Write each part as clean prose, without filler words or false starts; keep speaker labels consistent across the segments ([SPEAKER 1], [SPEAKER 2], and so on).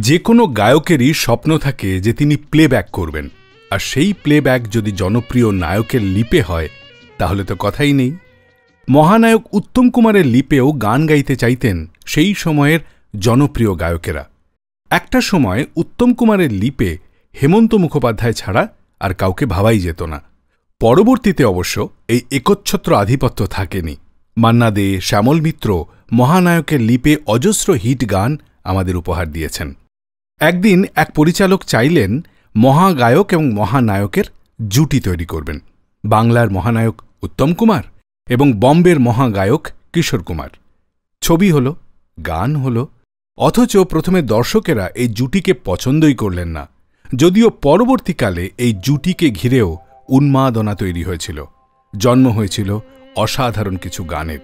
[SPEAKER 1] যে কোনো গায়কেরই স্বপ্ন থাকে যে তিনি প্লেব্যাক করবেন, আর সেই প্লেব্যাক যদি জনপ্রিয় নায়কের লিপে হয় তাহলে তো কথাই নেই। মহানায়ক উত্তম কুমারের লিপেও গান গাইতে চাইতেন সেই সময়ের জনপ্রিয় গায়কেরা। একটা সময় উত্তম কুমারের লিপে হেমন্ত মুখোপাধ্যায় ছাড়া আর কাউকে ভাবাই যেত না। পরবর্তীতে অবশ্য এই একচ্ছত্র আধিপত্য থাকেনি। মান্না দে, শ্যামল মিত্র মহানায়কের লিপে অজস্র হিট গান আমাদের উপহার দিয়েছেন। একদিন এক পরিচালক চাইলেন মহাগায়ক এবং মহানায়কের জুটি তৈরি করবেন। বাংলার মহানায়ক উত্তম কুমার এবং বম্বের মহাগায়ক কিশোর কুমার। ছবি হল, গান হল, অথচ প্রথমে দর্শকেরা এই জুটিকে পছন্দই করলেন না, যদিও পরবর্তীকালে এই জুটিকে ঘিরেও উন্মাদনা তৈরি হয়েছিল, জন্ম হয়েছিল অসাধারণ কিছু গানের।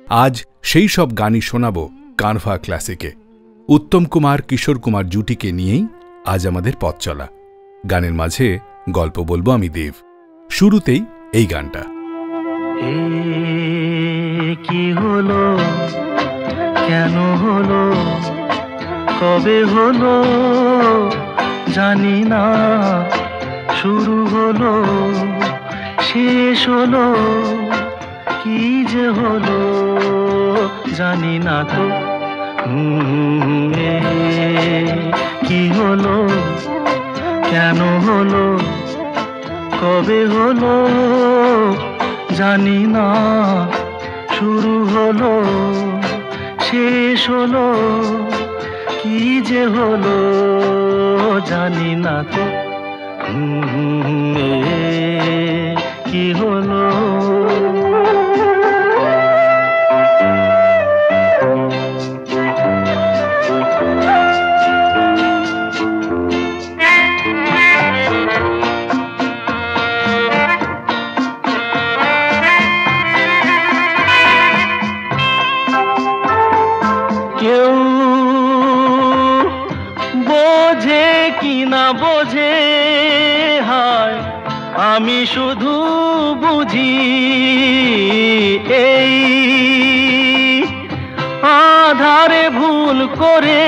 [SPEAKER 1] আজ সেই সব গানই শোনাব কানভা ক্লাসিকে। উত্তম কুমার কিশোর কুমার জুটিকে নিয়েই আজ আমাদের পথ চলা। গানের মাঝে গল্প বলবো আমি দেব। শুরুতেই এই গানটা।
[SPEAKER 2] কি হলো, কেন হলো, কবে হলো জানি না, শুরু হলো শেষ হলো, কি যে হলো জানি না তো। কি হলো, কেন হলো, কবে হলো জানি না, শুরু হলো শেষ হলো, কি যে হলো জানি না তো। কি হলো, কেউ বোঝে কি না বোঝে, হায় আমি শুধু বুঝি এই আধারে ভুল করে,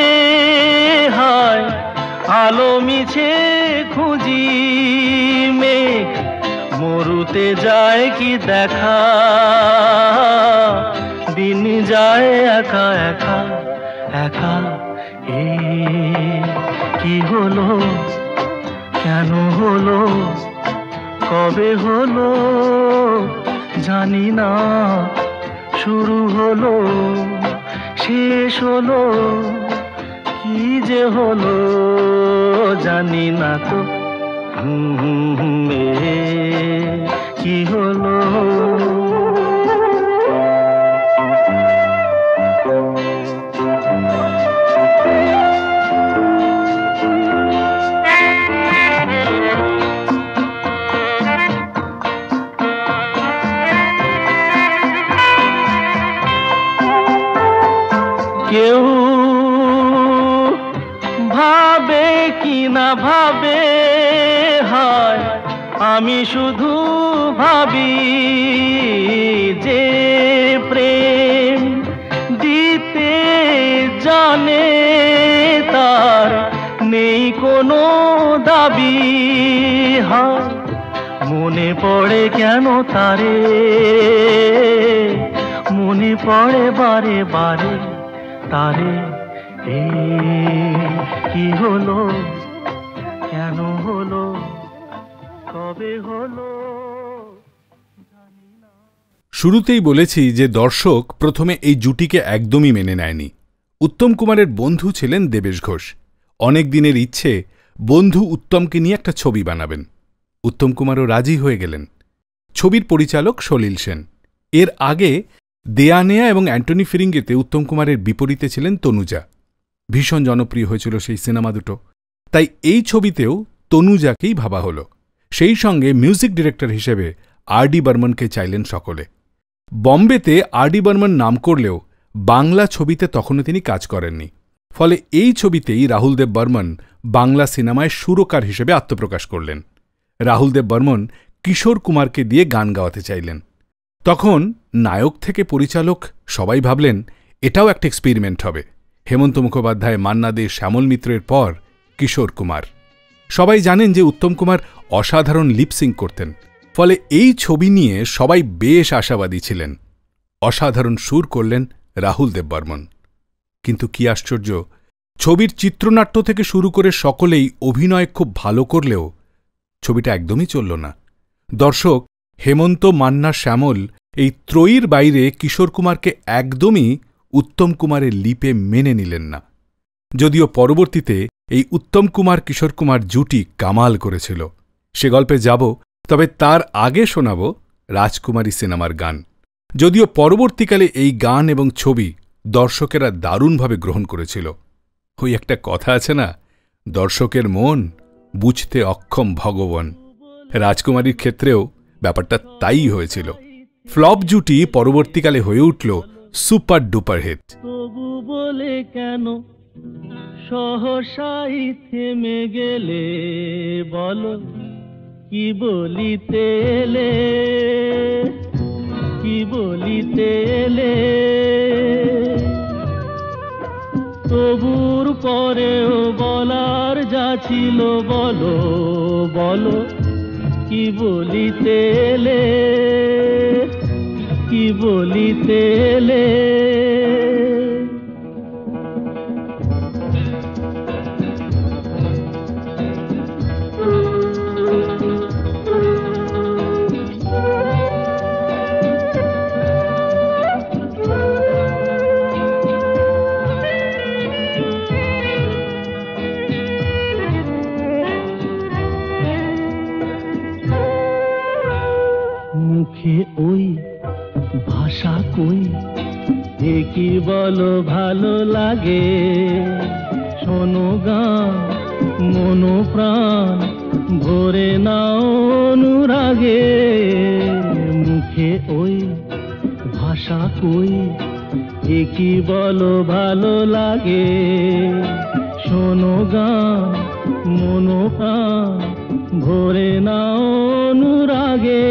[SPEAKER 2] হায় আলো মিছে খুঁজি, মেঘ মরুতে যায় কি দেখা, দিন যায় একা একা একা। কি হলো, কেন হলো, কবে হলো জানি না, শুরু হলো শেষ হলো, কি যে হলো জানি না তো। কি হলো, কেউ ভাবে কি না ভাবে, হায় আমি শুধু ভাবি যে প্রেম দিতে জানে তার নেই কোনো দাবি, হায় মনে পড়ে কেন তারে, মনে পড়ে বারে বারে তারে। কি হলো, কেন হলো, কবে হলো জানি না।
[SPEAKER 1] শুরুতেই বলেছি যে দর্শক প্রথমে এই জুটিকে একদমই মেনে নেয়নি। উত্তম কুমারের বন্ধু ছিলেন দেবেশ ঘোষ। অনেক দিনের ইচ্ছে বন্ধু উত্তমকে নিয়ে একটা ছবি বানাবেন। উত্তম কুমারও রাজি হয়ে গেলেন। ছবির পরিচালক সলিল সেন। এর আগে দেয়া নেয়া এবং অ্যান্টনি ফিরিঙ্গিতে উত্তম কুমারের বিপরীতে ছিলেন তনুজা। ভীষণ জনপ্রিয় হয়েছিল সেই সিনেমা দুটো। তাই এই ছবিতেও তনুজাকেই ভাবা হলো। সেই সঙ্গে মিউজিক ডিরেক্টর হিসেবে আর.ডি. বর্মনকে চাইলেন সকলে। বম্বেতে আর.ডি. বর্মন নাম করলেও বাংলা ছবিতে তখনও তিনি কাজ করেননি। ফলে এই ছবিতেই রাহুল দেব বর্মন বাংলা সিনেমায় সুরকার হিসেবে আত্মপ্রকাশ করলেন। রাহুল দেব বর্মন কিশোর কুমারকে দিয়ে গান গাওয়াতে চাইলেন। তখন নায়ক থেকে পরিচালক সবাই ভাবলেন এটাও একটা এক্সপেরিমেন্ট হবে, হেমন্ত মুখোপাধ্যায়, মান্না দে, শ্যামল মিত্রের পর কিশোর কুমার। সবাই জানেন যে উত্তম কুমার অসাধারণ লিপসিং করতেন, ফলে এই ছবি নিয়ে সবাই বেশ আশাবাদী ছিলেন। অসাধারণ সুর করলেন রাহুল দেববর্মন। কিন্তু কি আশ্চর্য, ছবির চিত্রনাট্য থেকে শুরু করে সকলেই অভিনয় খুব ভালো করলেও ছবিটা একদমই চলল না। দর্শক হেমন্ত, মান্না, শ্যামল এই ত্রয়ীর বাইরে কিশোর কুমারকে একদমই উত্তম কুমারের লিপে মেনে নিলেন না। যদিও পরবর্তীতে এই উত্তম কুমার কিশোর কুমার জুটি কামাল করেছিল। সে গল্পে যাব, তবে তার আগে শোনাব রাজকুমারী সিনেমার গান। যদিও পরবর্তীকালে এই গান এবং ছবি দর্শকেরা দারুণভাবে গ্রহণ করেছিল। ওই একটা কথা আছে না, দর্শকের মন বুঝতে অক্ষম ভগবান। রাজকুমারীর ক্ষেত্রেও ব্যাপারটা তাই হয়েছিল। ফ্লপ জুটি পরবর্তীকালে হয়ে উঠল সুপার ডুপার হিট।
[SPEAKER 2] তবু বলে কেন সহসাই থেমে গেলে, বলো কি বলিতে এলে, কি বলিতে এলে। তবুর পরেও বলার যা ছিল বলো, বলো কি বলিতে এলে, কি বলিতে এলে। মুখে ওই ভাষা কই, কি বলো ভালো লাগে। শোনো গান মনো প্রাণ ভরে নাও অনুরাগে। মুখে ওই ভাষা কই, কি বলো ভালো লাগে। শোনো গান মনো প্রাণ ভরে নাও অনুরাগে।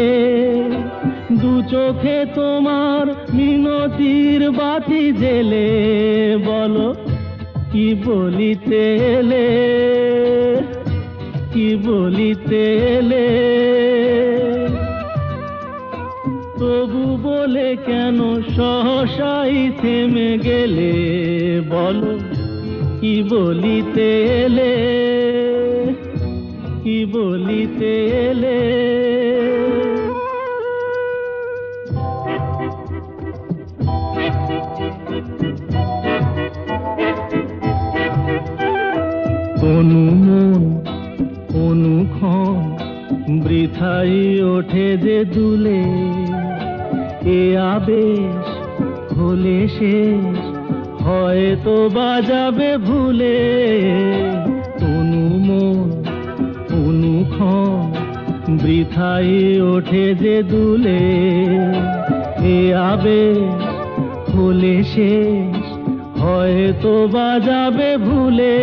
[SPEAKER 2] দু চোখে তোমার মিনতির বাতি জেলে, বলো কি বলিতে এলে, কি বলিতে এলে। তবু বলে কেন সহসাই থেমে গেলে, বলো কি বলিতে এলে, কি বলিতে এলে। অনুমন অনুক্ষণ বৃথাই ওঠে যে দুলে। এ আবেশ হলে শেষ হয়তো বাজাবে ভুলে। অনুমন অনুক্ষণ বৃথাই ওঠে যে দুলে। এ আবেশ হলে শেষ হয়তো বাজাবে ভুলে।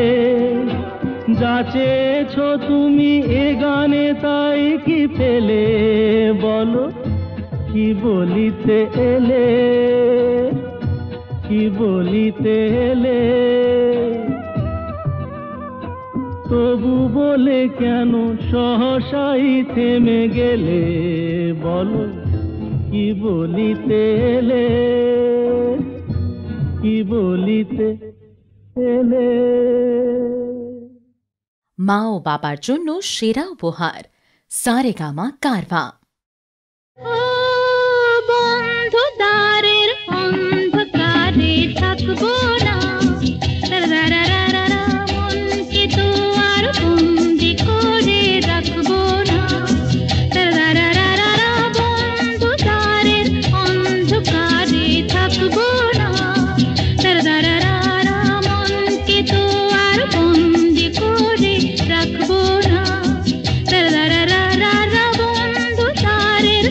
[SPEAKER 2] যাচেছ তুমি এ গানে তাই কি পেলে, বলো কি বলিতে এলে, কি বলিতে এলে। তবু বলে কেন সহসাই থেমে গেলে, বলো কি বলিতে এলে, কি বলিতে এলে।
[SPEAKER 3] মা ও বাবার জন্য সেরা উপহার সারেগামা কারভা।
[SPEAKER 4] বন্ধু দ্বারের অন্ধকারে থাকবো না, মনকে তো আর বন্দি করে রাখবো না। বন্ধু দ্বারের অন্ধকারে থাকবো না, মনকে তো আর বন্দি করে রাখবো না। বন্ধু দ্বারের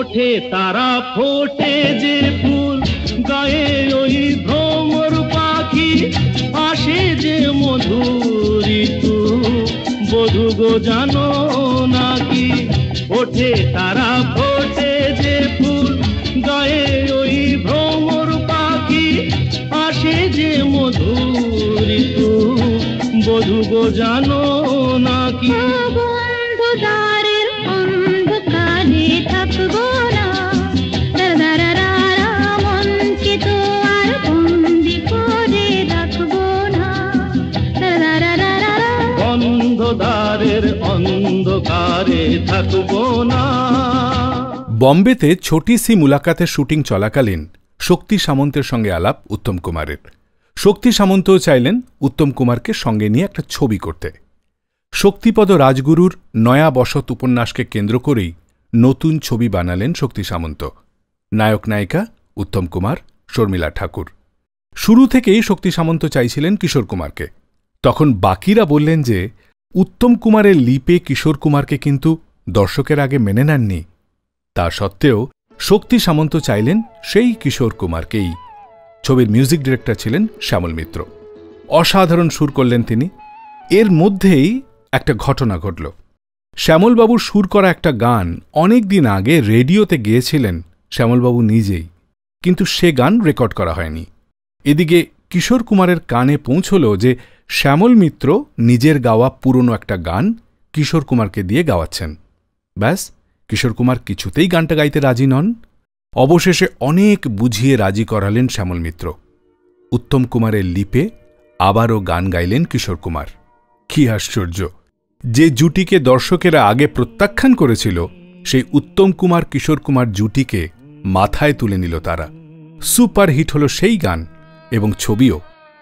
[SPEAKER 2] ওঠে তারা ফোটে যে ফুল, গায়ে ওই ভ্রমর পাখি, আসে যে মধুর ঋতু, বধূ গো জানো নাকি? ওঠে তারা ফোটে যে ফুল, গায়ে ওই ভ্রমর পাখি, আসে যে মধুর ঋতু, বধূ গো জানো নাকি?
[SPEAKER 4] বন্ধু দ্বারের অন্ধকারে থাকবো না, দারারারা মনকে তো আর বন্দি করে রাখবো না, দারারারা
[SPEAKER 2] অন্ধকারের অন্ধকারে থাকবো না।
[SPEAKER 1] বম্বেতে ছোটি সি মুলাকাতের শুটিং চলাকালীন শক্তি সামন্তের সঙ্গে আলাপ উত্তম কুমারের। শক্তি সামন্তও চাইলেন উত্তম কুমারকে সঙ্গে নিয়ে একটা ছবি করতে। শক্তিপদ রাজগুরুর নয়া বসত উপন্যাসকে কেন্দ্র করেই নতুন ছবি বানালেন শক্তি সামন্ত। নায়ক নায়িকা উত্তম কুমার, শর্মিলা ঠাকুর। শুরু থেকেই শক্তি সামন্ত চাইছিলেন কিশোর কুমারকে। তখন বাকিরা বললেন যে উত্তম কুমারের লিপে কিশোর কুমারকে কিন্তু দর্শকের আগে মেনে নেননি। তা সত্ত্বেও শক্তি সামন্ত চাইলেন সেই কিশোর কুমারকেই। ছবির মিউজিক ডিরেক্টর ছিলেন শ্যামল মিত্র। অসাধারণ সুর করলেন তিনি। এর মধ্যেই একটা ঘটনা ঘটল। শ্যামলবাবুর সুর করা একটা গান অনেক দিন আগে রেডিওতে গেয়েছিলেন শ্যামলবাবু নিজেই, কিন্তু সে গান রেকর্ড করা হয়নি। এদিকে কিশোর কুমারের কানে পৌঁছল যে শ্যামল মিত্র নিজের গাওয়া পুরনো একটা গান কিশোর কুমারকে দিয়ে গাওয়াচ্ছেন। ব্যাস, কিশোর কুমার কিছুতেই গানটা গাইতে রাজি নন। অবশেষে অনেক বুঝিয়ে রাজি করালেন শ্যামল মিত্র। উত্তম কুমারের লিপে আবারও গান গাইলেন কিশোর কুমার। কি আশ্চর্য! যে জুটিকে দর্শকেরা আগে প্রত্যাখ্যান করেছিল, সেই উত্তম কুমার কিশোর কুমার জুটিকে মাথায় তুলে নিল তারা। সুপার হিট হল সেই গান এবং ছবিও।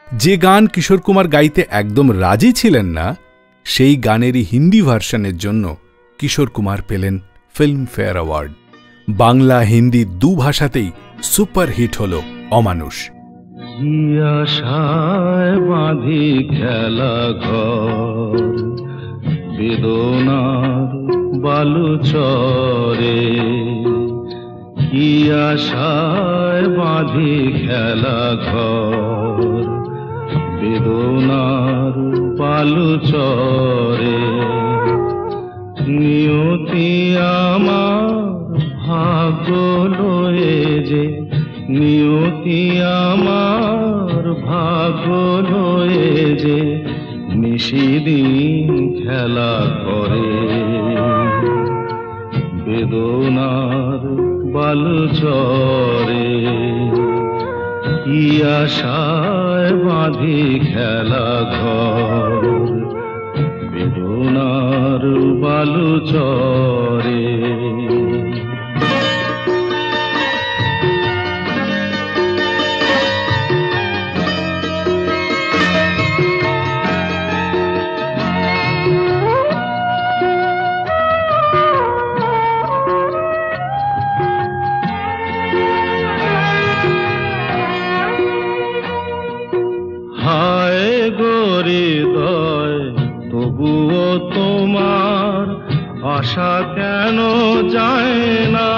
[SPEAKER 1] যে গান কিশোর কুমার গাইতে একদম রাজি ছিলেন না, সেই গানেরই হিন্দি ভার্সনের জন্য কিশোর কুমার পেলেন ফিল্মফেয়ার অ্যাওয়ার্ড। বাংলা হিন্দি দু ভাষাতেই সুপার হিট হল অমানুষ।
[SPEAKER 2] কি আশায় বাঁধি খেলা ঘর, বেদনার বালুচরে। কি আশায় বাঁধি খেলা ঘর, বেদনার বালুচরে। নিয়তি আমার ভাগ্য লয়ে যে, নিয়তি আমার ভাগ্য লয়ে যে, নিশিদিন খেলা করে। বেদনার বালুচরে কি আশায় বাঁধি খেলা ঘর, বেদনার বালুচরে। তবুও তোমার আশা কেন যায় না?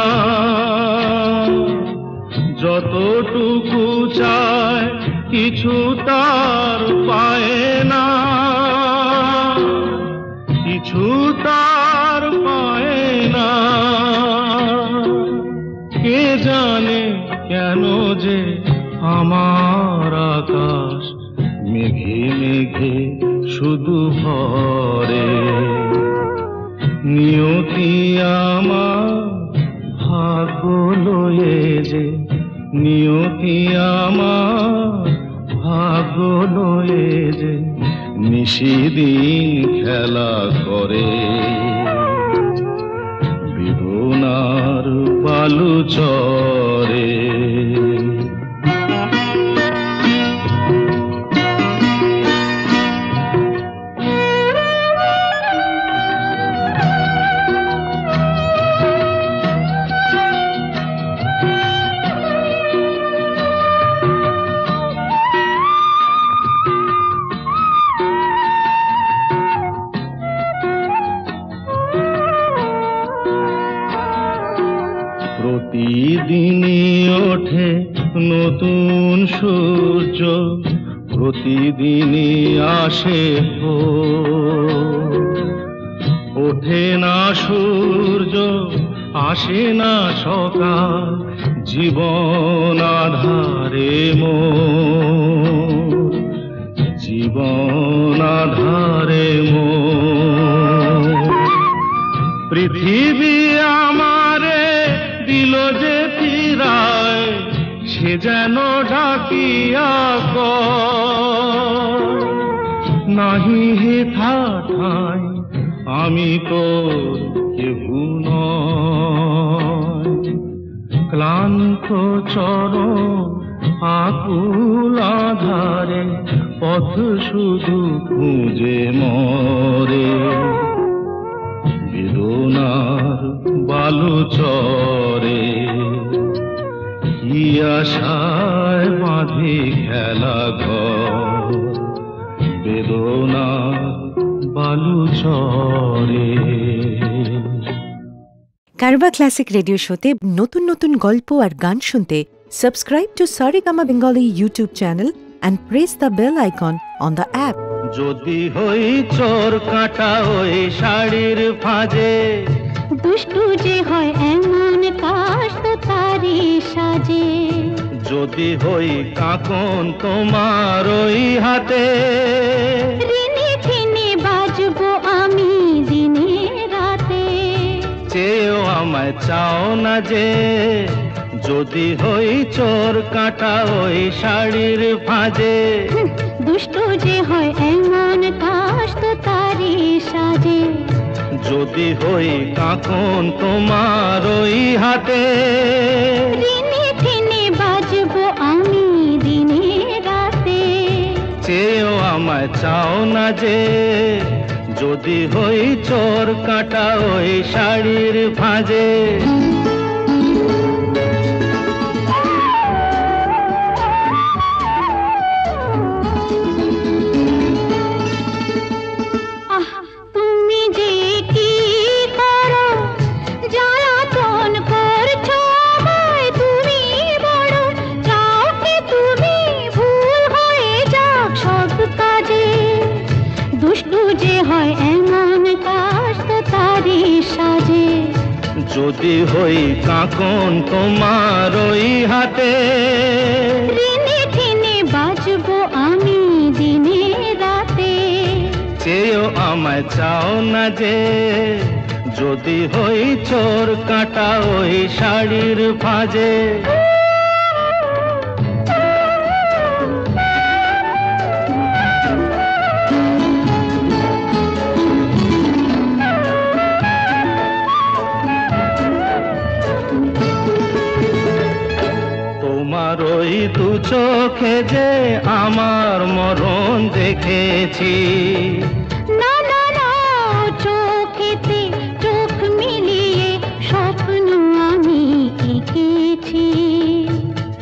[SPEAKER 2] যতটুকু চায় কিছু তার পায় না, কিছু তার পায় না। কে জানে কেন যে আমার আকাশ মেঘে মেঘে শুধু ভরে। নিয়তি আমার ভাগ্য লয়ে যে, নিয়তি আমার ভাগ্য লয়ে যে, নিশিদিন খেলা করে। বেদনার বালুচরে প্রতিদিনই ওঠে নতুন সূর্য, প্রতিদিনই আসে ভোর। ওঠে না সূর্য, আসে না সকাল, জীবন আধারে মোর, জীবন আধারে মোর। পৃথিবী আমারে দিল যে ফিরায়, সে যেন ডাকিয়া কয়, নাহি হেথা ঠাই আমি তো কেহু নয়। ক্লান্ত চরণ আকুল আধারে পথ শুধু খুঁজে মরে, বেদনার বালু চরে কি আশায় বাঁধি খেলা ঘর, বেদনার বালু চরে।
[SPEAKER 5] কারবা ক্লাসিক রেডিও শোতে নতুন নতুন গল্প আর গান শুনতে subscribe to Saregama Bengali YouTube channel and press the bell icon on the app.
[SPEAKER 2] যদি হই চোর কাটা ওই শাড়ির ফাঁজে,
[SPEAKER 4] দুষ্টু যে হয় এমন কাশ তো তারি সাজে।
[SPEAKER 2] যদি হই কাকন তোমার ওই হাতে,
[SPEAKER 4] ঋণে ঋণে বাজবো আমি দিনে রাতে।
[SPEAKER 2] চেয়েও আমায় চাও না যে, যদি হই চোর কাটা ওই শাড়ির ফাঁজে।
[SPEAKER 4] দুষ্টু যে হয় এমন কাশ তো তারি সাজে।
[SPEAKER 2] যদি হই কাকন তোমার ওই হাতে,
[SPEAKER 4] ঋণে ঋণে বাজবো আমি দিনে রাতে।
[SPEAKER 2] চেয়েও আমায় চাও না যে, যদি হই চোর কাটা ওই শাড়ির ফাঁজে।
[SPEAKER 4] তুমি যে কি করো, জ্বালাতন করছো আমায়, তুমি বড় চাও কি তুমি ভুল হয়ে যাক সব কাজে। দুষ্টু যে হয় এমন কাশ তো তারি সাজে।
[SPEAKER 2] যদি হই কাকন তোমার ওই হাতে,
[SPEAKER 4] ঋণে ঋণে বাজবো আমি দিনে রাতে।
[SPEAKER 2] চেয়েও আমায় চাও না যে, যদি হই চোর কাটা ওই শাড়ির ফাঁজে। তোমার ওই দু চোখে যে আমার মরণ দেখেছি।
[SPEAKER 4] না না না, চোখেতে চোখ মিলিয়ে স্বপ্ন আমি এঁকেছি।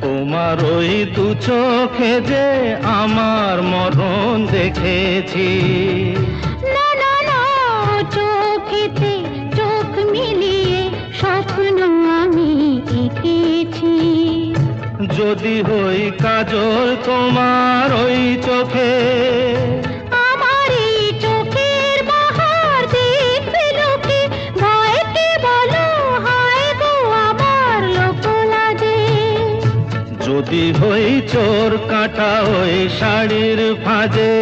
[SPEAKER 2] তোমার ওই দু চোখে যে আমার মরণ দেখেছি।
[SPEAKER 4] না না না, চোখেতে চোখ মিলিয়ে স্বপ্ন আমি এঁকেছি।
[SPEAKER 2] যদি হই কাজল তোমার ওই চোখে,
[SPEAKER 4] আমার এই চোখের বাহার দেখবে লোকে, ভয়কে বলো হায় গো আমার লোক লাজে।
[SPEAKER 2] যদি হই চোর কাটা ওই শাড়ির ফাঁজে।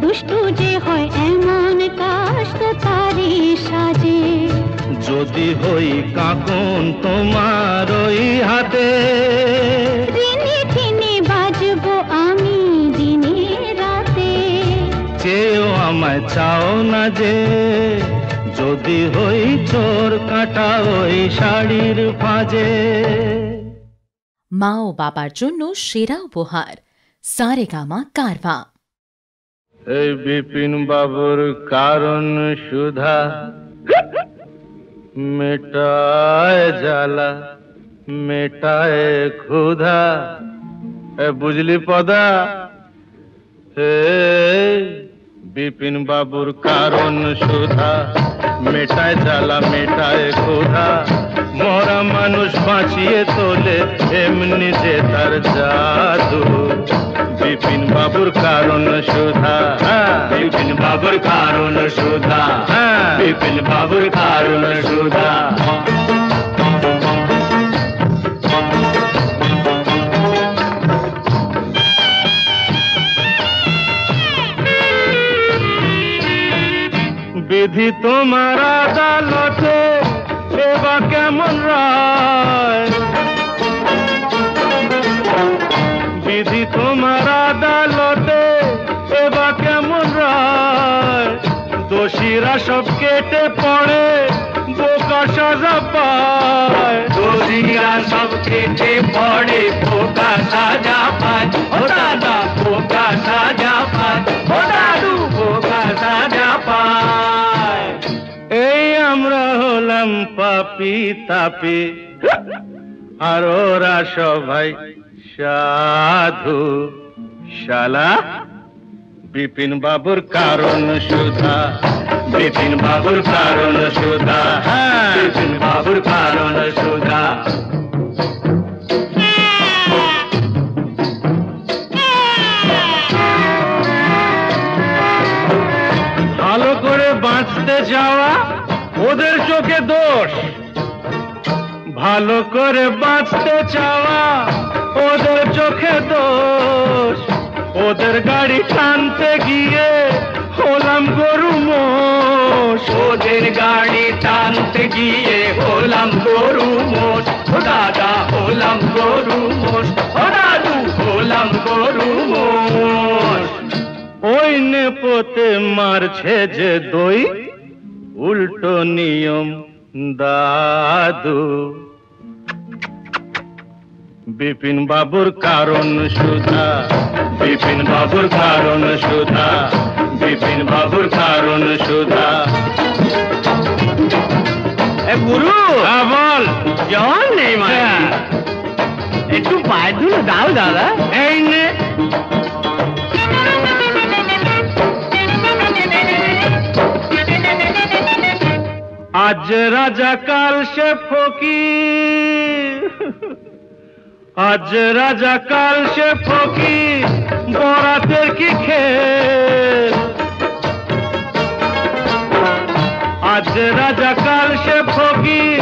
[SPEAKER 4] দুষ্টু যে হয় এমন কাশ তো তারি সাজে।
[SPEAKER 2] যদি হই কাকন তোমার ওই হাতে,
[SPEAKER 4] ঋণে ঋণে বাজবো আমি দিনে রাতে।
[SPEAKER 2] চেয়েও আমায় চাও না যে, যদি হই চোর কাটা ওই শাড়ির ফাঁজে।
[SPEAKER 3] মা ও বাবার জন্য সেরা উপহার সারেগামা কারবা।
[SPEAKER 2] এই বিপিন বাবুর কারণ সুধা, মেটায় জ্বালা মেটায় ক্ষুধা। বুঝলি পদা, হে বিপিন বাবুর কারণ সুধা, মেটায় জ্বালা মেটায় ক্ষুধা। মরা মরা মানুষ বাঁচিয়ে তোলে এমনি যে তার জাদু। বিপিন বাবুর কারণ সুধা, বিপিন বাবুর কারণ সুধা, বিপিন বাবুর কারণ সুধা। বিধি তোমার আদালতে এবার কেমন রায়, বিধি তোমার আদালতে এবার কেমন রায়। দোষীরা সব কেটে পড়ে বোকা সাজা পায়, দোষীরা সব কেটে পড়ে বোকা সাজা পায়। ও দাদা বোকা সাজা পায়, ও দাদু বোকা সাজা পায়। এই আমরা হলাম পাপি তাপি আর ওরা সবাই সাধু। শালা বিপিন বাবুর কারণ সুধা, বিপিন বাবুর কারণ সুধা, বিপিন বাবুর কারণ সুধা। ভালো করে বাঁচতে যাওয়া ওদের চোখে দোষ, ভালো করে বাঁচতে চাওয়া ওদের চোখে দোষ। ওদের গাড়ি টানতে গিয়ে হলাম গরু মোষ, ওদের গাড়ি টানতে গিয়ে হলাম গরু মোষ। ও দাদা হলাম গরু মোষ, ও দাদু হলাম গরু মোষ। ওই নেপোতে মারছে যে দই উল্টো নিয়ম দাদু। বিপিন বাবুর কারণ সুধা, বিপিন বাবুর কারণ সুধা, বিপিন বাবুর কারণ সুধা। গুরু বল জন নেই মানে একটু পায়ে ধুলো দাও দাদা। এই নে আজ রাজা কাল সে ফকির, আজ রাজা কাল সে ফকির বরাতের কি খেল। আজ রাজা কাল সে ফকির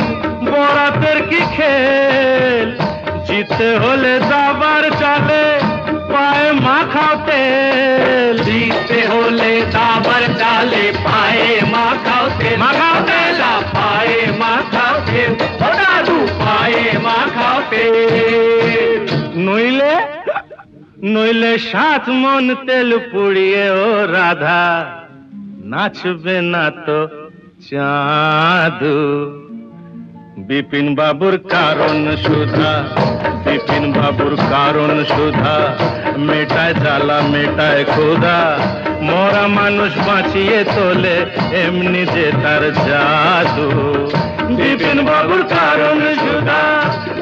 [SPEAKER 2] বরাতের কি খেল। জিতে হলে দাবার চালে পায়ে মাখাও তেল, জিতে হলে দাবার চালে পায়ে মাখাও তেল, মাখাও তেল পায়ে মাখাও তেল, ও দাদু পায়ে মাখাও তেল। নইলে নইলে 7 মন তেল পুড়িয়ে ও রাধা নাচবে না তো চাঁদু। বিপিন বাবুর কারণ সুধা, বিপিন বাবুর কারণ সুধা। মেটায় জ্বালা মেটায় ক্ষুধা, মরা মানুষ বাঁচিয়ে তোলে এমনি যে তার জাদু। বিপিন বাবুর কারণ সুধা,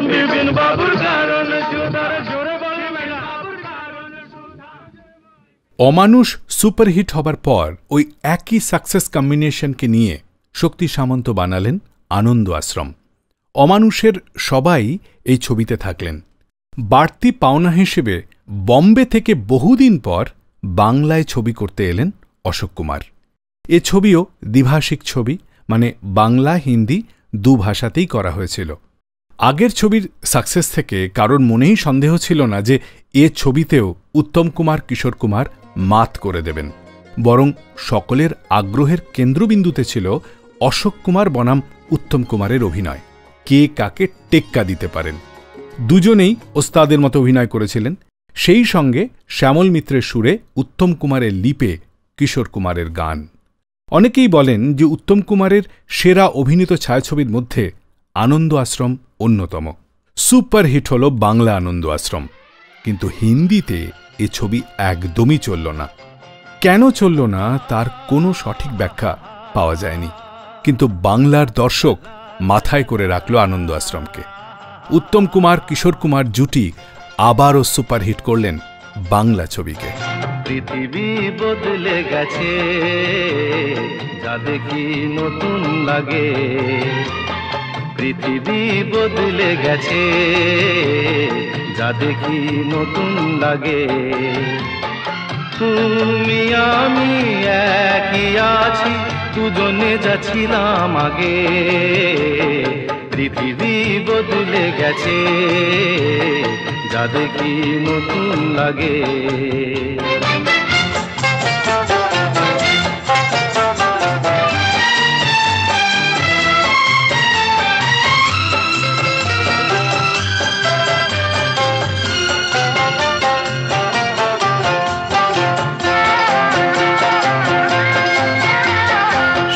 [SPEAKER 2] বিপিন বাবুর কারণ সুধা। জোরে বলে
[SPEAKER 1] অমানুষ সুপারহিট হবার পর ওই একই সাকসেস কম্বিনেশনকে নিয়ে শক্তি সামন্ত বানালেন আনন্দ আশ্রম। অমানুষের সবাই এই ছবিতে থাকলেন। বাড়তি পাওনা হিসেবে বম্বে থেকে বহুদিন পর বাংলায় ছবি করতে এলেন অশোক কুমার। এ ছবিও দ্বিভাষিক ছবি, মানে বাংলা হিন্দি দু ভাষাতেই করা হয়েছিল। আগের ছবির সাকসেস থেকে কারোর মনেই সন্দেহ ছিল না যে এ ছবিতেও উত্তম কুমার কিশোর কুমার মাত করে দেবেন। বরং সকলের আগ্রহের কেন্দ্রবিন্দুতে ছিল অশোক কুমার বনাম উত্তম কুমারের অভিনয়। কে কাকে টেক্কা দিতে পারেন। দুজনেই ওস্তাদের মতো অভিনয় করেছিলেন। সেই সঙ্গে শ্যামল মিত্রের সুরে উত্তম কুমারের লিপে কিশোর কুমারের গান। অনেকেই বলেন যে উত্তম কুমারের সেরা অভিনীত ছায়াছবির মধ্যে আনন্দ আশ্রম অন্যতম। সুপারহিট হল বাংলা আনন্দ আশ্রম, কিন্তু হিন্দিতে এ ছবি একদমই চলল না। কেন চলল না তার কোনো সঠিক ব্যাখ্যা পাওয়া যায়নি, কিন্তু বাংলার দর্শক মাথায় করে রাখল আনন্দ আশ্রমকে। উত্তম কুমার কিশোর কুমার জুটি আবারও সুপারহিট করলেন বাংলা ছবিকে।
[SPEAKER 2] পৃথিবী বদলে গেছে, যা দেখি নতুন লাগে।
[SPEAKER 6] পৃথিবী বদলে গেছে, যা দেখি নতুন লাগে। তুমি আমি একই আছি, দুজনে যাচ্ছিলাম আগে। পৃথিবী বদলে গেছে, যা দেখি নতুন লাগে।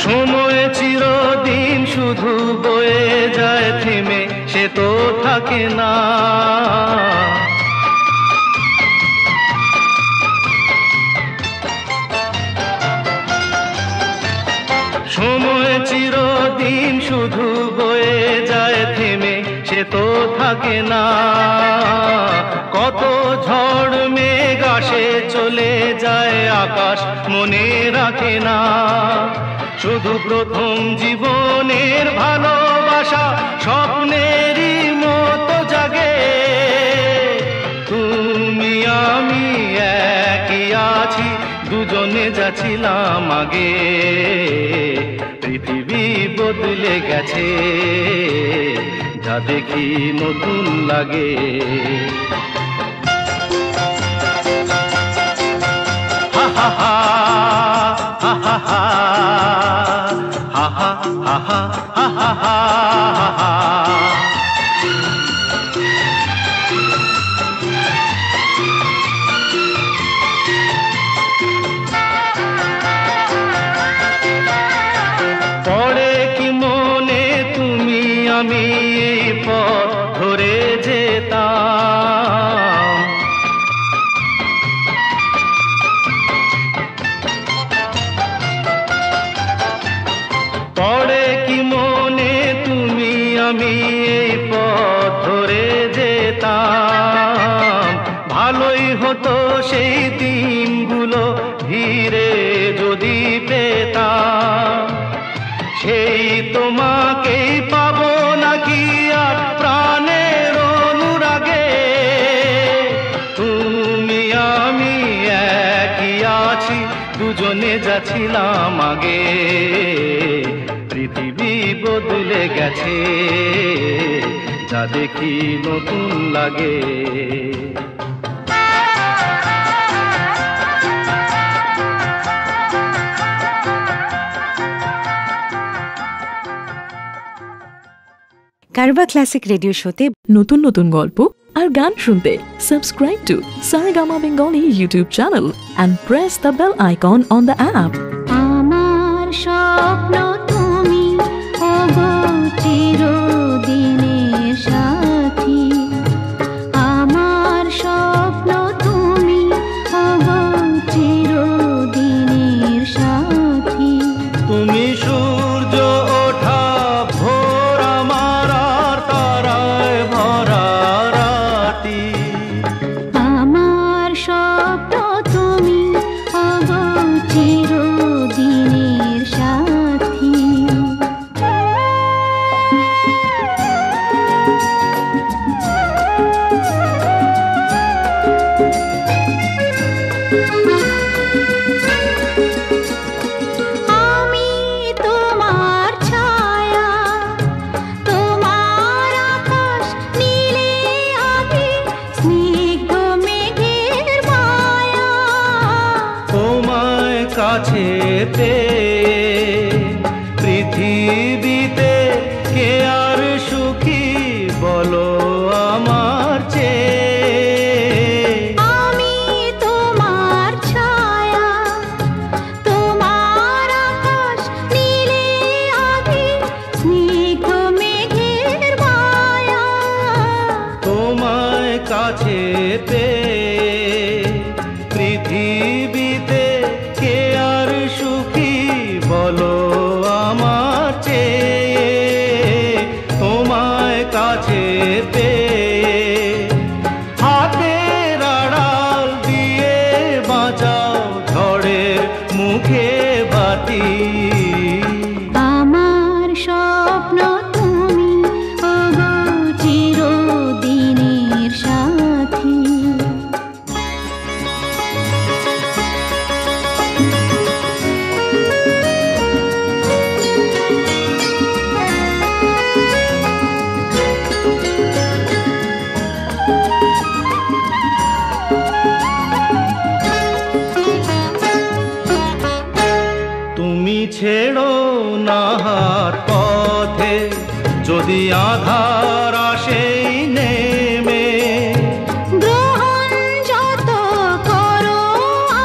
[SPEAKER 6] সময় চিরদিন শুধু বয়ে যায় থেমে, সে তো থাকে না। সময় চিরদিন শুধু বয়ে যায় থেমে, সে তো থাকে না। কত ঝড় মেঘ আসে চলে যায়, আকাশ মনে রাখে না। শুধু প্রথম জীবনের ভালোবাসা স্বপ্নেরই মতো জাগে। তুমি আমি একই আছি, দুজনে যাচ্ছিলাম আগে। পৃথিবী বদলে গেছে, যা দেখি নতুন লাগে। হা হা হা হা হা হা হা হা হা হা হা হা। পড়ে কি মনে তুমি আমি এই পথ ধরে যেতাম। পড়ে কি মনে তুমি আমি এই পথ ধরে যেতাম। ভালোই হতো সেই দিনগুলো ধীরে যদি পেতাম। সেই তোমাকেই পাবো নাকি আর প্রাণের অনুরাগে। তুমি আমি একই আছি, দুজনে যাচ্ছিলাম আগে। পৃথিবী বদলে গেছে, যা দেখি নতুন লাগে।
[SPEAKER 5] কারবা ক্লাসিক রেডিও শোতে
[SPEAKER 7] নতুন নতুন গল্প আর গান শুনতে subscribe to Saregama Bengali YouTube channel and press the bell icon on the app.
[SPEAKER 4] আমার স্বপ্ন তুমি ওগো চিরদিনের সাথী। আমার স্বপ্ন তুমি ওগো চিরদিনের সাথী।
[SPEAKER 6] তুমি সূর্য ওঠা ভোর আমার আর তারায় ভরা রাতি।
[SPEAKER 4] আমার স্বপ্ন তুমি ওগো চিরদিনের সাথী। আমি তোমার ছায়া, তোমার আকাশ নীলে আমি স্নিগ্ধ মেঘের মায়া।
[SPEAKER 6] তোমায় কাছে পেয়ে পৃথিবীতে কে আর সুখী বলো আমার চেয়ে।
[SPEAKER 4] আমি তোমার ছায়া, তোমার আকাশ নীলে আমি স্নিগ্ধ মেঘের মায়া।
[SPEAKER 6] তোমায় কাছে পেয়ে পৃথিবীতে কে আর সুখী বলো আমার চেয়ে। তোমায় কাছে পেয়ে হাতের আড়াল দিয়ে বাঁচাও ঝড়ের মুখে বাতি।
[SPEAKER 4] আমার স্বপ্ন তুমি
[SPEAKER 6] আধার আসেই নেমে।
[SPEAKER 4] গ্রহণ যত করো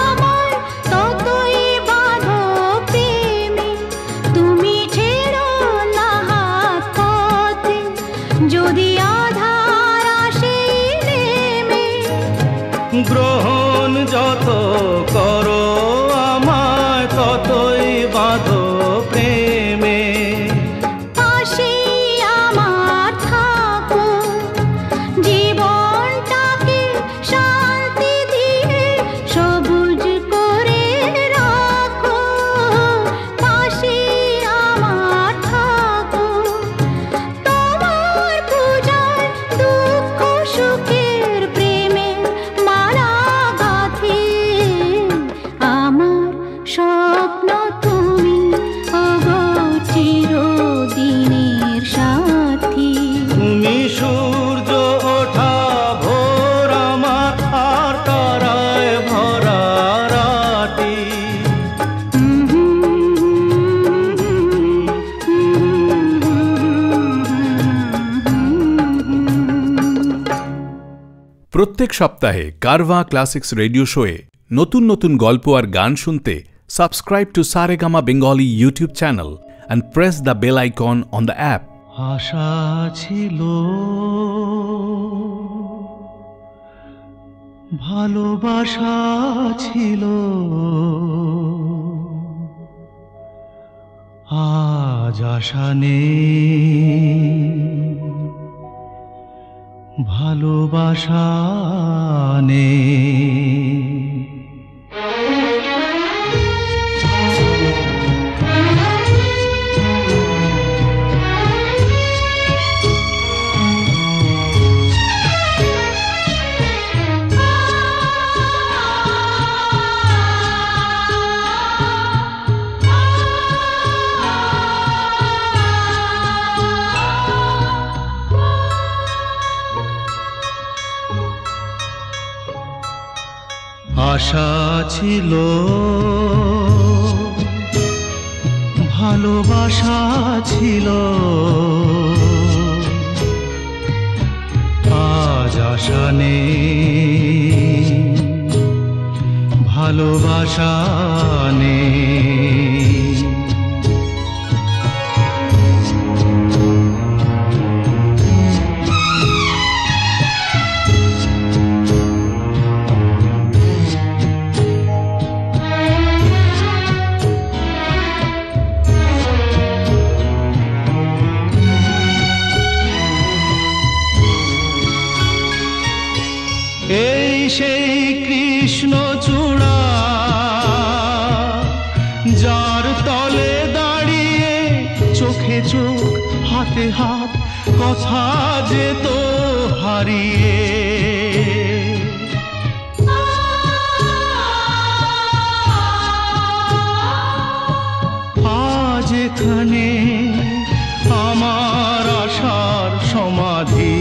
[SPEAKER 4] আমায় ততই বাঁধো প্রেমে। তুমি ছেড়ো না হাত পথে যদি আধার আসেই নেমে।
[SPEAKER 6] গ্রহণ যত করো আমায় ততই বাঁধো প্রেমে।
[SPEAKER 4] পাশে আমার থাকো জীবনটাকে শান্তি দিয়ে সবুজ করে রাখো। পাশে আমার থাকো তোমার পূজায় দুঃখ সুখের প্রেমের মালা গাঁথি। আমার স্বপ্ন তুমি ওগো চিরদিনের সাথী।
[SPEAKER 6] তুমি সূর্য ওঠা ভোর আমার আর তারায় ভরা রাতি।
[SPEAKER 1] প্রত্যেক সপ্তাহে কারভা ক্লাসিক্স রেডিও শোয়ে নতুন নতুন গল্প আর গান শুনতে subscribe to Saregama Bengali YouTube channel and press the bell icon on the app.
[SPEAKER 6] আশা ছিল ভালোবাসা ছিল আজ আশা নেই ভালোবাসা নেই। আশা ছিল ভালোবাসা ছিল আজ আশা নেই ভালোবাসা নেই। এই সেই কৃষ্ণ চূড়া যার তলে দাঁড়িয়ে চোখে চোখ হাতে হাত কথা যেত হারিয়ে। আজ এখানে আমার আশার সমাধি।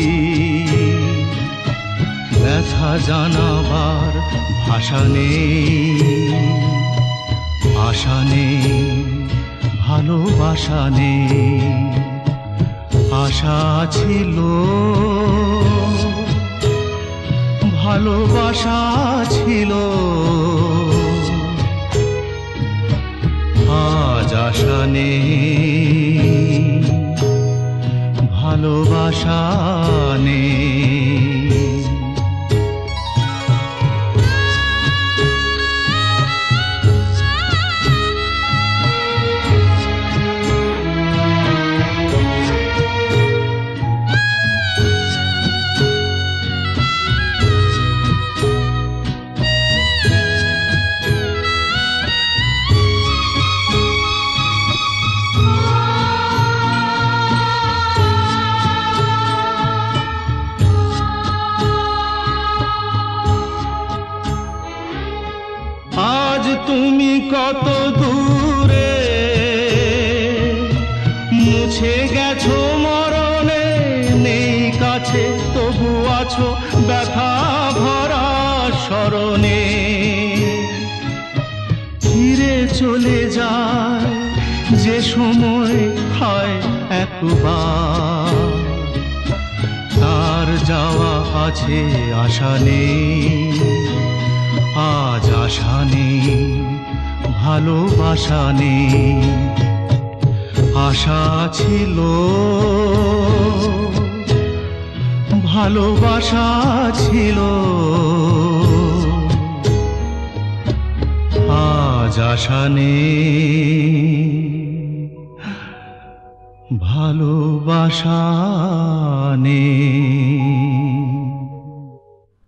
[SPEAKER 6] ব্যথা জানাবার ভাষা নেই আশা নেই ভালোবাসা নেই। আশা ছিল ভালোবাসা ছিল আজ আশা নেই ভালোবাসা নেই। তুমি কত দূরে মুছে গেছো মরণে, নেই কাছে তবু আছো ব্যথা ভরা স্মরণে। ফিরে চলে যায় যে সময় হয় একবার, আছে আশা নেই, আজ আশা নেই, ভালোবাসা নেই। আশা ছিল, ভালোবাসা ছিল, আজ আশা নেই, ভালোবাসা নেই।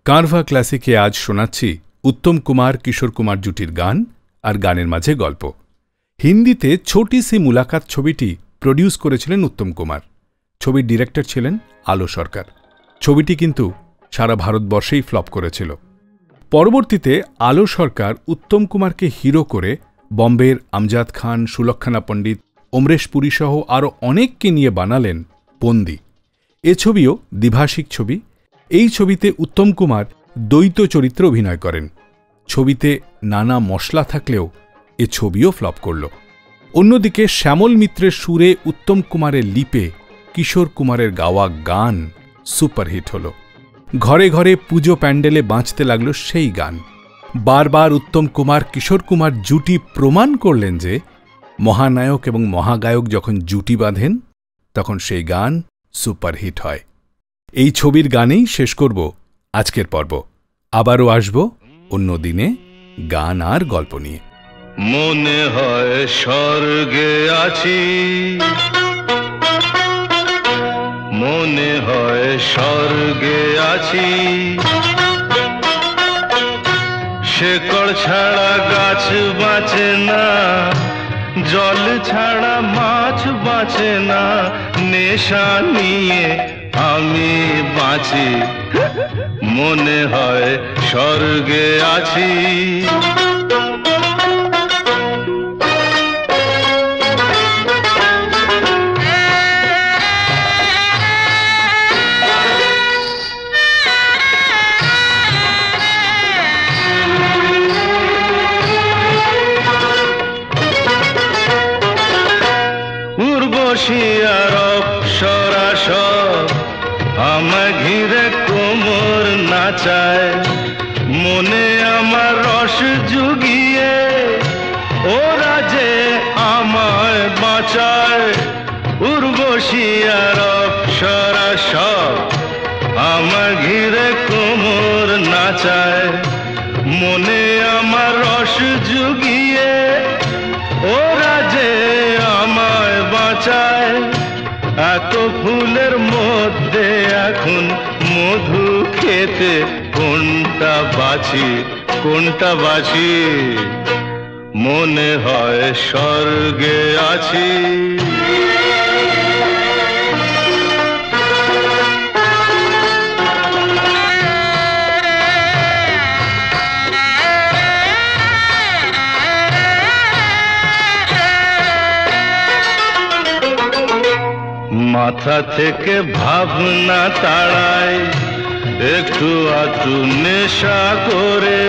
[SPEAKER 1] কারভা ক্লাসিকে আজ শোনাচ্ছি উত্তম কুমার কিশোর কুমার জুটির গান আর গানের মাঝে গল্প। হিন্দিতে ছোটি সি মুলাকাত ছবিটি প্রডিউস করেছিলেন উত্তম কুমার। ছবির ডিরেক্টর ছিলেন আলো সরকার। ছবিটি কিন্তু সারা ভারতবর্ষেই ফ্লপ করেছিল। পরবর্তীতে আলো সরকার উত্তম কুমারকে হিরো করে বম্বের আমজাদ খান, সুলক্ষণা পণ্ডিত, অমরেশ পুরী সহ আরও অনেককে নিয়ে বানালেন বন্দি। এ ছবিও দ্বিভাষিক ছবি। এই ছবিতে উত্তম কুমার দ্বৈত চরিত্রে অভিনয় করেন। ছবিতে নানা মশলা থাকলেও এ ছবিও ফ্লপ করল। অন্যদিকে শ্যামল মিত্রের সুরে উত্তম কুমারের লিপে কিশোর কুমারের গাওয়া গান সুপারহিট হল। ঘরে ঘরে পুজো প্যান্ডেলে বাঁচতে লাগল সেই গান। বারবার উত্তম কুমার কিশোর কুমার জুটি প্রমাণ করলেন যে মহানায়ক এবং মহাগায়ক যখন জুটি বাঁধেন তখন সেই গান সুপারহিট হয়। এই ছবির গানেই শেষ করব আজকের পর্ব। আবারও আসব অন্য দিনে গান আর গল্প নিয়ে।
[SPEAKER 6] মনে হয় স্বর্গে আছি, মনে হয় স্বর্গে আছি, শেকড় ছাড়া গাছ বাঁচে না, জল ছাড়া মাছ বাঁচে না, নেশা নিয়ে আমি বাঁচি, মনে হয় স্বর্গে আছি। উর্বশিয়ার অপ্সরা সব আমার ঘিরে কোমর নাচায়, মনে আমার রস জুগিয়ে ওরা যে আমায় বাঁচায়। উর্বশিয়ার অপ্সরা সব আমার ঘিরে কোমর নাচায়, মনে আমার রস জুগিয়ে ওরা যে আমায় বাঁচায়। এত ফুলের মধ্যে এখন মধু খেতে কোনটা বাছি, কোনটা বাছি, মনে হয় স্বর্গে আছি। মাথা থেকে ভাবনা তাড়ায় একটু আধটু নেশা করে,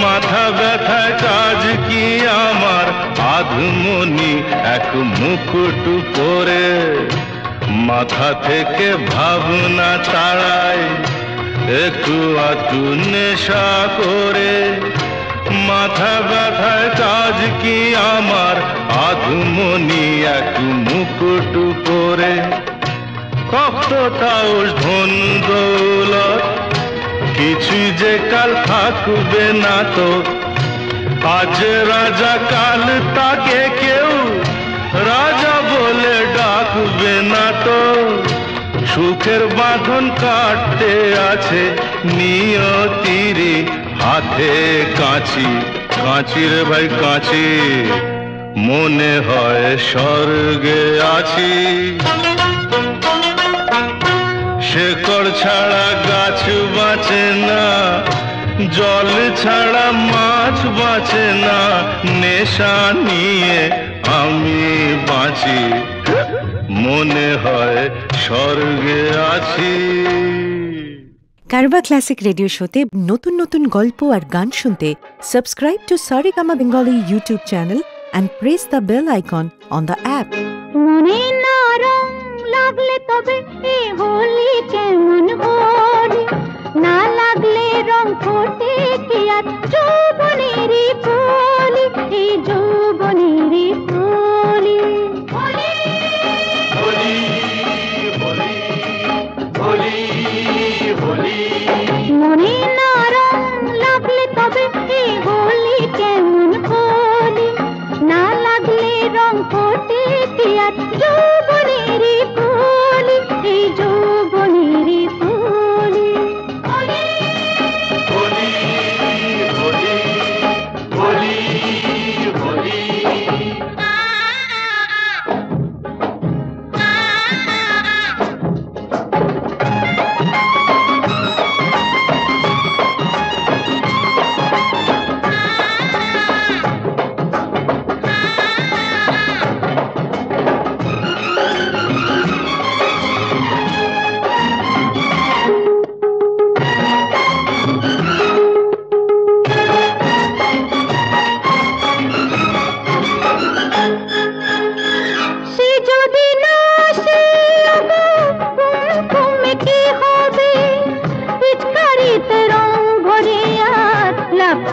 [SPEAKER 6] মাথা ব্যথায় কাজ কি আমার আধমনি এক মুকুট পরে। মাথা থেকে ভাবনা তাড়ায় একটু আধটু নেশা করে, মাথা ব্যথায় কাজ কি আমার আধমনি এক মুকুট পরে। কত তাউস ধন দৌলত কিছু যে কাল থাকবে না তো, আজ রাজা কাল তাকে কেউ রাজা বলে ডাকবে না তো। সুখের বাঁধন কাটতে আছে নিয়তির হাতে কাঁচি, কাঁচি রে ভাই কাঁচি, মনে হয় স্বর্গে আছি। শেকড় ছাড়া গাছ বাঁচে না, জল ছাড়া মাছ বাঁচে না, নেশা নিয়ে আমি বাঁচি, মনে হয় স্বর্গে আছি।
[SPEAKER 5] কারভা ক্লাসিক রেডিও শোতে নতুন নতুন গল্প আর গান শুনতে subscribe to Saregama Bengali YouTube channel and press the bell icon on the app.
[SPEAKER 4] মনে নরম লাগলে তবে এ হোলি কেমন হোলি।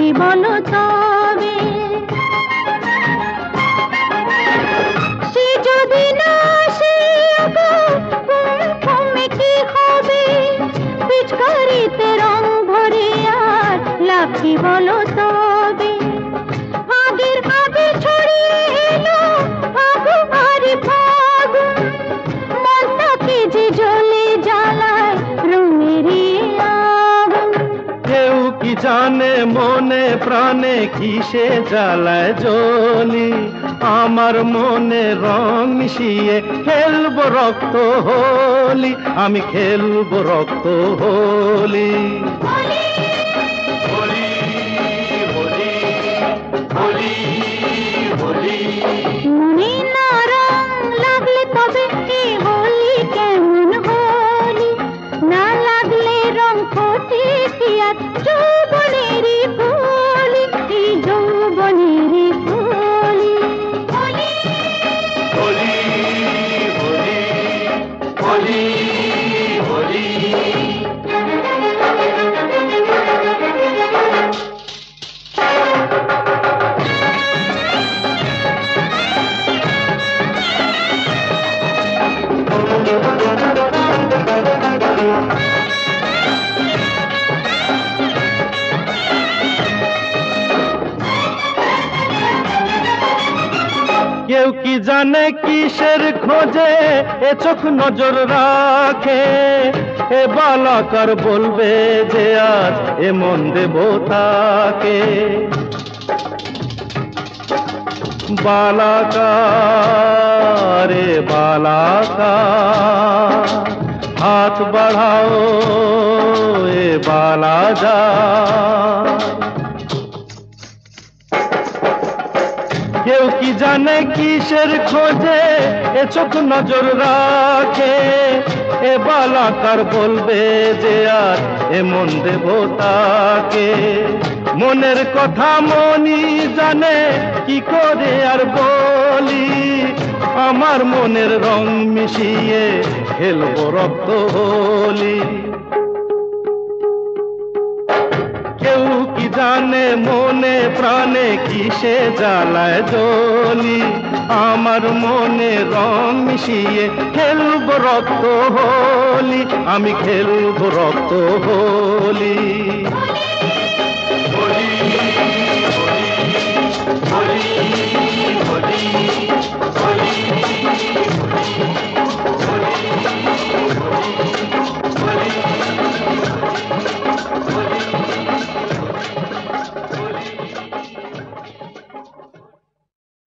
[SPEAKER 4] কি বলো তবে সে যদি না আসে তুমি কি হবে পিচকারিতে রং ভরে আর লাভ কি বলো তবে আগের আগে ছড়িয়ে এলো ফাগুন আর ফাগুন মনটাকে যে জ্বলে জ্বালায় রঙেরই আগুন
[SPEAKER 6] কেউ কি জানে মনে প্রাণে কিসে জ্বালায় জ্বলি আমার মনে রং মিশিয়ে খেলবো রক্ত হোলি আমি খেলবো রক্ত হোলি
[SPEAKER 4] মনে না রং লাগলে তবে কি হোলি কেমন হোলি না লাগলে রং ফোটে কি আর যৌবনেরই ফুলি এই যৌবনেরই ফুলি হোলি
[SPEAKER 6] হোলি হোলি হোলি হোলি কেউ কি জানে কিসের খোঁজে এ চোখ নজর রাখে এ বালাকার বলবে যে আজ এ মন দেব তাকে বালাকার এ বালাকার হাত বাড়াও এ বালা যা কেউ কি জানে কিসের খোঁজে এ চোখ নজর রাখে এ বালাকার বলবে যে আর এ মন দেব তাকে মনের কথা মনি জানে কি করে আর বলি আমার মনের রং মিশিয়ে খেলবো রক্ত হোলি কেউ কি জানে মনে প্রাণে কিসে জ্বালায় জ্বলি আমার মনে রং মিশিয়ে খেলবো রক্ত হোলি আমি খেলবো রক্ত হোলি